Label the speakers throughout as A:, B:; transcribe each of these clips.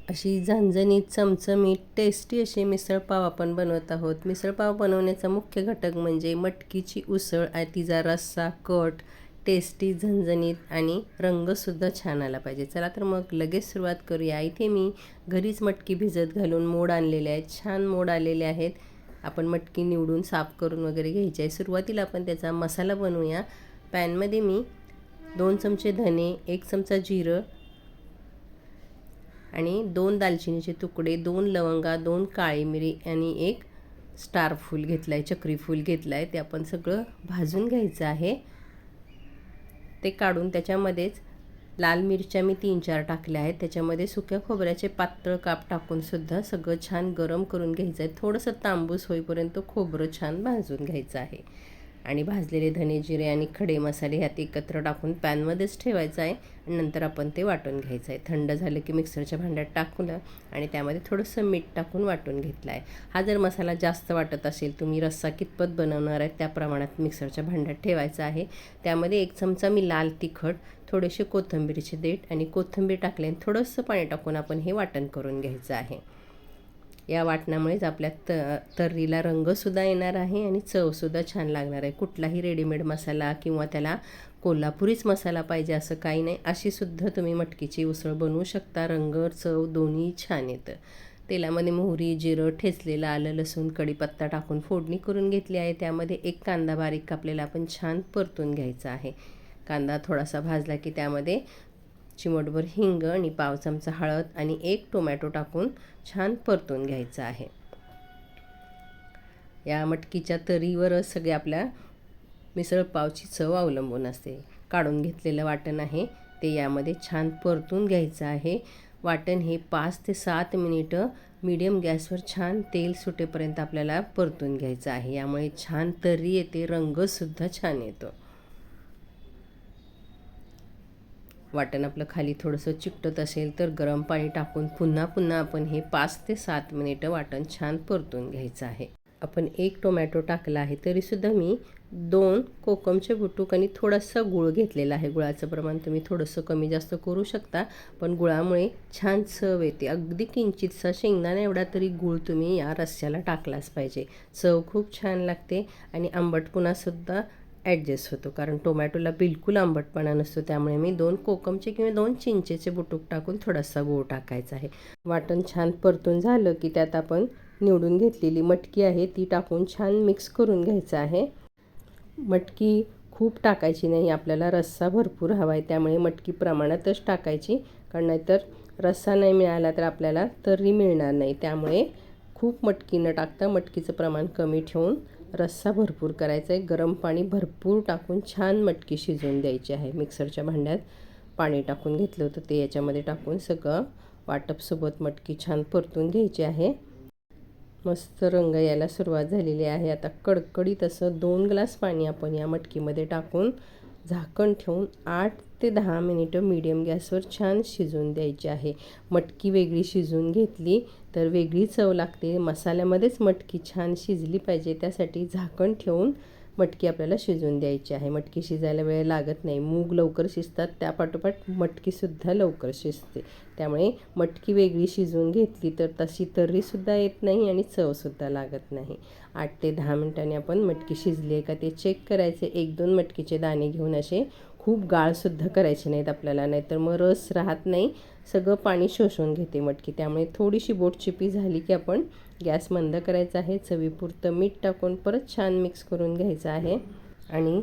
A: अशी झणझणीत चमचमीत टेस्टी असे मिसळपाव आपण बनवत आहोत. मिसळपाव बनवण्याचा मुख्य घटक म्हणजे मटकीची उसळ आणि तिचा रस्सा, कट, टेस्टी, झणझणीत आणि रंगसुद्धा छान आला पाहिजे. चला तर मग लगेच सुरुवात करूया. इथे मी घरीच मटकी भिजत घालून मोड आणलेले आहेत. छान मोड आलेले आहेत. आपण मटकी निवडून साफ करून वगैरे घ्यायची आहे. सुरुवातीला आपण त्याचा मसाला बनवूया. पॅनमध्ये मी 2 चमचे धने, 1 चमचा जिरं आणि 2 दालचिनीचे तुकडे, 2 लवंगा, 2 काळी मिरी आणि 1 स्टार फूल घेतलं आहे, चक्री फूल घेतलं आहे. ते आपण सगळं भाजून घ्यायचं आहे. ते काढून त्याच्यामध्येच लाल मिरच्या मी 3-4 टाकल्या आहेत. त्याच्यामध्ये सुक्या खोबऱ्याचे पातळ काप टाकूनसुद्धा सगळं छान गरम करून घ्यायचं आहे. थोडंसं तांबूस होईपर्यंत खोबरं छान भाजून घ्यायचं आहे. आणि भाजलेले धने, जिरे आणि खडे मसाले ह्यात एकत्र टाकून पॅनमध्येच ठेवायचं आहे आणि नंतर आपण ते वाटून घ्यायचं आहे. थंड झालं की मिक्सरच्या भांड्यात टाकलं आणि त्यामध्ये थोडंसं मीठ टाकून वाटून घेतलं आहे. हा जर मसाला जास्त वाटत असेल, तुम्ही रस्सा कितपत बनवणार आहे त्या प्रमाणात मिक्सरच्या भांड्यात ठेवायचं आहे. त्यामध्ये 1 चमचा मी लाल तिखट, थोडेसे कोथिंबीरचे देठ आणि कोथिंबीर टाकले आणि थोडंसं पाणी टाकून आपण हे वाटण करून घ्यायचं आहे. या वाटणामुळेच आपल्या तर्रीला रंगसुद्धा येणार आहे आणि चवसुद्धा छान लागणार आहे. कुठलाही रेडीमेड मसाला किंवा त्याला कोल्हापुरीच मसाला पाहिजे असं काही नाही. अशीसुद्धा तुम्ही मटकीची उसळ बनवू शकता. रंग, चव दोन्ही छान येतं. तेलामध्ये मोहरी, जिरं, ठेचलेलं आलं, लसूण, कढीपत्ता टाकून फोडणी करून घेतली आहे. त्यामध्ये 1 कांदा बारीक कापलेला आपण छान परतून घ्यायचा आहे. कांदा थोडासा भाजला की त्यामध्ये चिमटभर हिंग आणि पाव चमचा हळद आणि 1 टोमॅटो टाकून छान परतून घ्यायचं आहे. या मटकीच्या तरीवरच सगळे आपल्या मिसळपावची चव अवलंबून असते. काढून घेतलेलं वाटण आहे ते यामध्ये छान परतून घ्यायचं आहे. वाटण हे 5 ते 7 मिनिटं मीडियम गॅसवर छान तेल सुटेपर्यंत आपल्याला परतून घ्यायचं आहे. यामुळे छान तरी येते, रंगसुद्धा छान येतो. वाटण आपलं खाली थोडंसं चिकटत असेल तर गरम पाणी टाकून पुन्हा आपण हे 5 ते 7 मिनिटं वाटण छान परतून घ्यायचं आहे. आपण 1 टोमॅटो टाकला आहे तरीसुद्धा मी 2 कोकमचे बुटूक आणि थोडासा गूळ घेतलेला आहे. गुळाचं प्रमाण तुम्ही थोडंसं कमी जास्त करू शकता, पण गुळामुळे छान चव येते. अगदी किंचितसा शेंगदाणा एवढा तरी गूळ तुम्ही या रस्स्याला टाकलाच पाहिजे. चव खूप छान लागते आणि आंबटपणासुद्धा ॲडजस्ट होतो, कारण टोमॅटोला बिलकुल आंबटपणा नसतो. त्यामुळे मी 2 कोकमचे किंवा 2 चिंचेचे बुटूक टाकून थोडासा गूळ टाकायचा आहे. वाटण छान परतून झालं की त्यात आपण निवडून घेतलेली मटकी आहे ती टाकून छान मिक्स करून घ्यायचं आहे. मटकी खूप टाकायची नाही, आपल्याला रस्सा भरपूर हवा आहे. त्यामुळे मटकी प्रमाणातच टाकायची, कारण नाहीतर रस्सा नाही मिळाला तर आपल्याला तर्री मिळणार नाही. त्यामुळे खूप मटकी न टाकता मटकीचं प्रमाण कमी ठेवून रस्सा भरपूर करायचा आहे. गरम पाणी भरपूर टाकून छान मटकी शिजवून द्यायची आहे. मिक्सरच्या भांड्यात पाणी टाकून घेतलं होतं ते याच्यामध्ये टाकून सगळं वाटपसोबत मटकी छान परतून घ्यायची आहे. मस्त रंग यायला सुरुवात झालेली आहे. आता कडकडीत असं 2 ग्लास पाणी आपण या मटकीमध्ये टाकून झाकण ठेवून 8 ते 10 मिनिटं मीडियम गॅसवर छान शिजवून द्यायची आहे. मटकी वेगळी शिजवून घेतली तर वेगळी चव लागते. मसाल्यामध्येच मटकी छान शिजली पाहिजे, त्यासाठी झाकण ठेवून मटकी आपल्याला शिजवून द्यायची आहे. मटकी शिजायला वेळ लागत नाही. मूग लवकर शिजतात, त्यापाठोपाठ मटकीसुद्धा लवकर शिजते. त्यामुळे मटकी वेगळी शिजवून घेतली तर तशी तर्रीसुद्धा येत नाही आणि चवसुद्धा लागत नाही. 8 ते 10 मिनिटांनी आपण मटकी शिजली आहे का ते चेक करायचे. 1-2 मटकीचे दाणे घेऊन असे खूप गाळसुद्धा करायचे नाहीत आपल्याला, नाहीतर मग रस राहत नाही, सगळं पाणी शोषून घेते मटकी. त्यामुळे थोडीशी बोटचिपी झाली की आपण गॅस मंद करायचा आहे. चवीपुरतं मीठ टाकून परत छान मिक्स करून घ्यायचं आहे आणि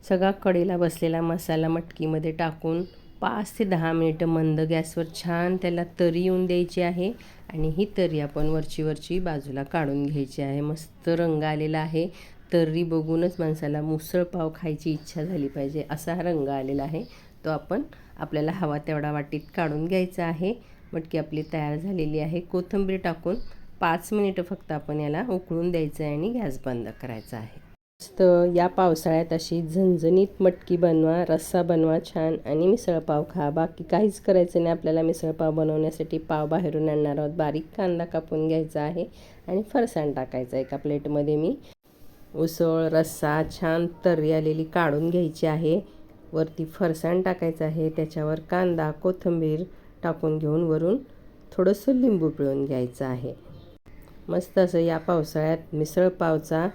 A: सगळा कढईला बसलेला मसाला मटकीमध्ये टाकून 5 ते 10 मिनिटं मंद गॅसवर छान त्याला तरी येऊन द्यायची आहे. आणि ही तरी आपण वरची बाजूला काढून घ्यायची आहे. मस्त रंग आलेला आहे. तर्री बघूनच माणसाला मुसळपाव खायची इच्छा झाली पाहिजे, असा हा रंग आलेला आहे. तो आपण आपल्याला हवा तेवढा वाटीत काढून घ्यायचा आहे. मटकी आपली तयार झालेली आहे. कोथिंबीर टाकून 5 मिनिटं फक्त आपण याला उकळून द्यायचं आहे आणि गॅस बंद करायचा आहे. मस्त या पावसाळ्यात अशी झणझणीत मटकी बनवा, रस्सा बनवा छान आणि मिसळपाव खा. बाकी काहीच करायचं नाही आपल्याला. मिसळपाव बनवण्यासाठी पाव बाहेरून आणणार आहोत. बारीक कांदा कापून घ्यायचा आहे आणि फरसाण टाकायचं. एका प्लेटमध्ये मी उसळ, रस्सा छान तर्री आलेली काढून घ्यायची आहे. वरती फरसाण टाकायचं आहे. त्याच्यावर कांदा, कोथिंबीर टाकून घेऊन वरून थोडंसं लिंबू पिळून घ्यायचं आहे. मस्त असं या पावसाळ्यात मिसळपावचा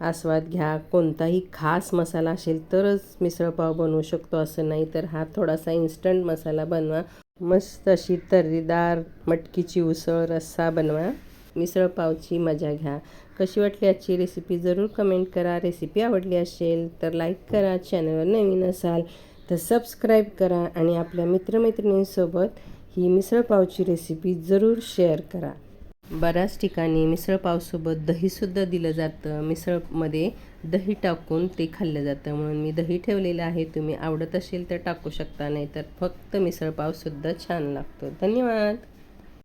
A: आस्वाद घ्या. कोणताही खास मसाला असेल तरच मिसळपाव बनवू शकतो असं नाही, तर हा थोडासा इन्स्टंट मसाला बनवा. मस्त अशी तर्रीदार मटकीची उसळ रस्सा बनवा. मिसळपावची मजा घ्या. कशी वाटली आजची रेसिपी जरूर कमेंट करा. रेसिपी आवडली असेल तर लाईक करा. चॅनलवर नवीन असाल तर सबस्क्राईब करा आणि आपल्या मित्रमैत्रिणींसोबत ही मिसळपावची रेसिपी जरूर शेअर करा. बऱ्याच ठिकाणी मिसळपावसोबत दहीसुद्धा दिलं जातं. मिसळमध्ये दही टाकून ते खाल्लं जातं, म्हणून मी दही ठेवलेलं आहे. तुम्ही आवडत असेल तर टाकू शकता, नाही तर फक्त मिसळपावसुद्धा छान लागतो. धन्यवाद.